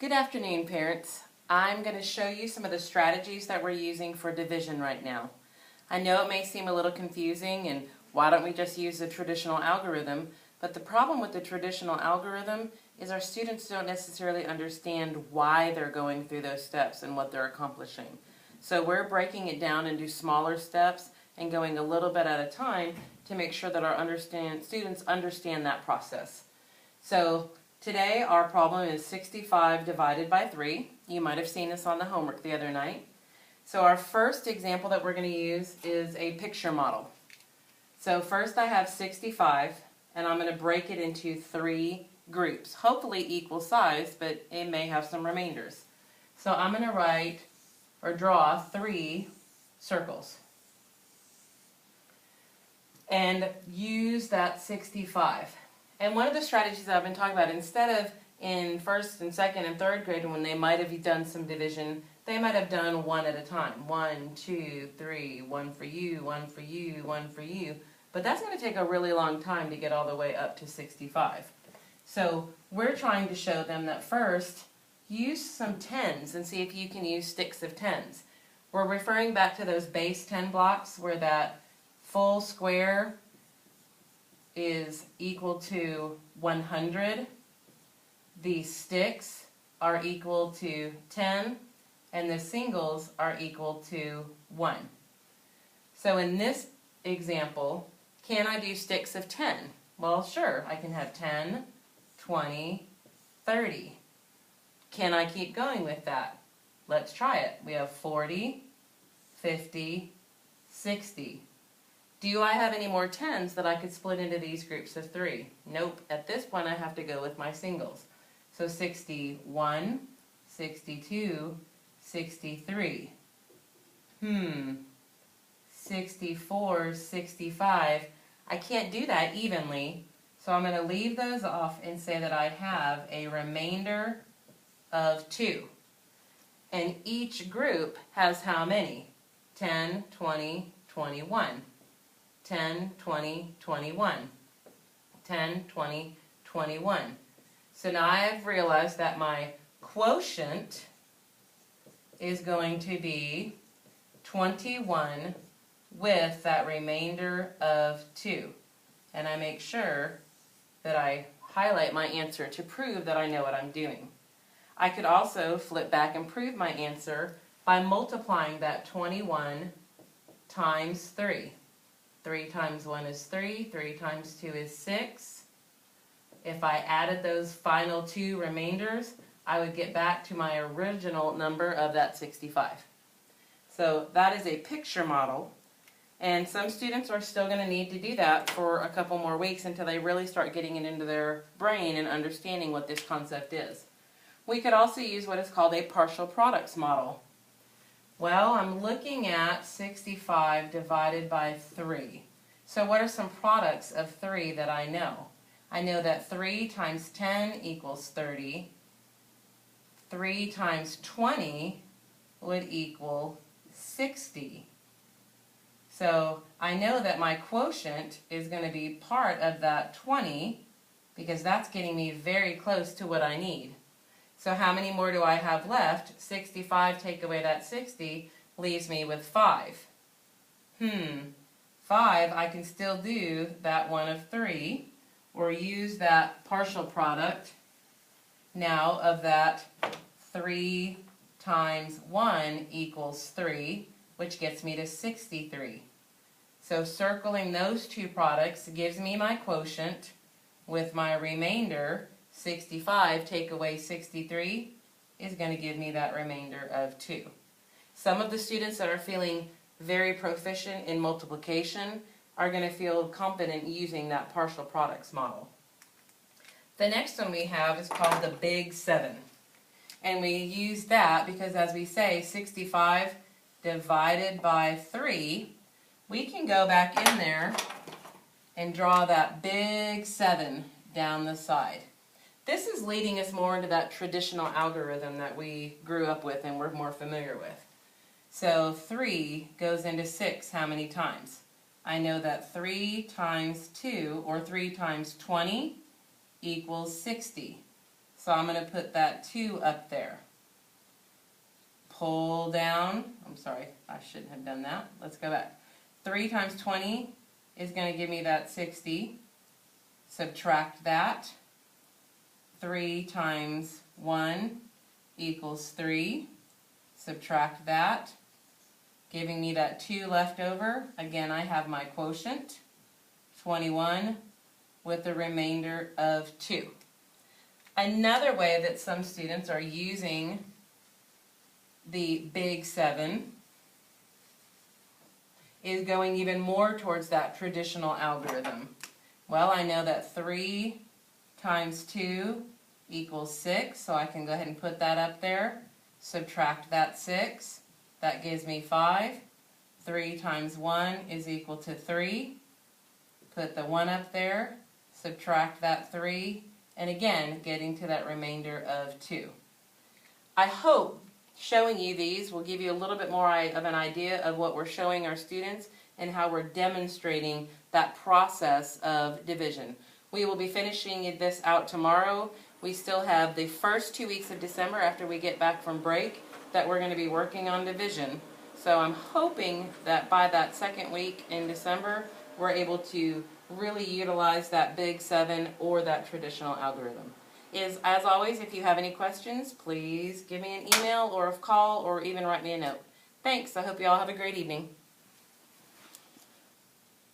Good afternoon, parents. I'm going to show you some of the strategies that we're using for division right now. I know it may seem a little confusing and why don't we just use the traditional algorithm, but the problem with the traditional algorithm is our students don't necessarily understand why they're going through those steps and what they're accomplishing. So we're breaking it down into smaller steps and going a little bit at a time to make sure that our students understand that process. So today our problem is 65 divided by 3. You might have seen this on the homework the other night. So our first example that we're going to use is a picture model. So first I have 65 and I'm going to break it into 3 groups, hopefully equal size, but it may have some remainders. So I'm going to write or draw 3 circles and use that 65. And one of the strategies I've been talking about, instead of in first and second and third grade when they might have done some division, they might have done one at a time. 1, 2, 3, 1 for you, 1 for you, 1 for you. But that's going to take a really long time to get all the way up to 65. So we're trying to show them that first, use some tens and see if you can use sticks of tens. We're referring back to those base 10 blocks where that full square is equal to 100. The sticks are equal to 10 and the singles are equal to 1. So in this example, can I do sticks of 10? Well, sure, I can have 10, 20, 30. Can I keep going with that? Let's try it. We have 40, 50, 60. Do I have any more tens that I could split into these groups of 3? Nope. At this point, I have to go with my singles. So 61, 62, 63. 64, 65. I can't do that evenly, so I'm going to leave those off and say that I have a remainder of 2. And each group has how many? 10, 20, 21. 10, 20, 21. 10, 20, 21. So now I've realized that my quotient is going to be 21 with that remainder of 2. And I make sure that I highlight my answer to prove that I know what I'm doing. I could also flip back and prove my answer by multiplying that 21 times 3. 3 times 1 is 3, 3 times 2 is 6. If I added those final 2 remainders, I would get back to my original number of that 65. So that is a picture model, and some students are still going to need to do that for a couple more weeks until they really start getting it into their brain and understanding what this concept is. We could also use what is called a partial products model. Well, I'm looking at 65 divided by 3. So what are some products of 3 that I know? I know that 3 times 10 equals 30. 3 times 20 would equal 60. So I know that my quotient is going to be part of that 20 because that's getting me very close to what I need. So how many more do I have left? 65 take away that 60 leaves me with 5. 5, I can still do that one of 3 or use that partial product now of that 3 times 1 equals 3, which gets me to 63. So circling those 2 products gives me my quotient with my remainder. 65 take away 63 is going to give me that remainder of 2. Some of the students that are feeling very proficient in multiplication are going to feel confident using that partial products model. The next one we have is called the Big 7. And we use that because, as we say, 65 divided by 3, we can go back in there and draw that big 7 down the side. This is leading us more into that traditional algorithm that we grew up with and we're more familiar with. So 3 goes into 6 how many times? I know that 3 times 2, or 3 times 20, equals 60. So I'm going to put that 2 up there. Pull down. I'm sorry, I shouldn't have done that. Let's go back. 3 times 20 is going to give me that 60. Subtract that. 3 times 1 equals 3. Subtract that, giving me that 2 left over. Again, I have my quotient, 21, with the remainder of 2. Another way that some students are using the big 7 is going even more towards that traditional algorithm. Well, I know that 3 times 2 equals 6, so I can go ahead and put that up there. Subtract that 6, that gives me 5. 3 times 1 is equal to 3. Put the 1 up there, subtract that 3, and again, getting to that remainder of 2. I hope showing you these will give you a little bit more of an idea of what we're showing our students and how we're demonstrating that process of division. We will be finishing this out tomorrow. We still have the first 2 weeks of December after we get back from break that we're going to be working on division. So I'm hoping that by that second week in December, we're able to really utilize that big 7 or that traditional algorithm. As always, if you have any questions, please give me an email or a call or even write me a note. Thanks. I hope you all have a great evening.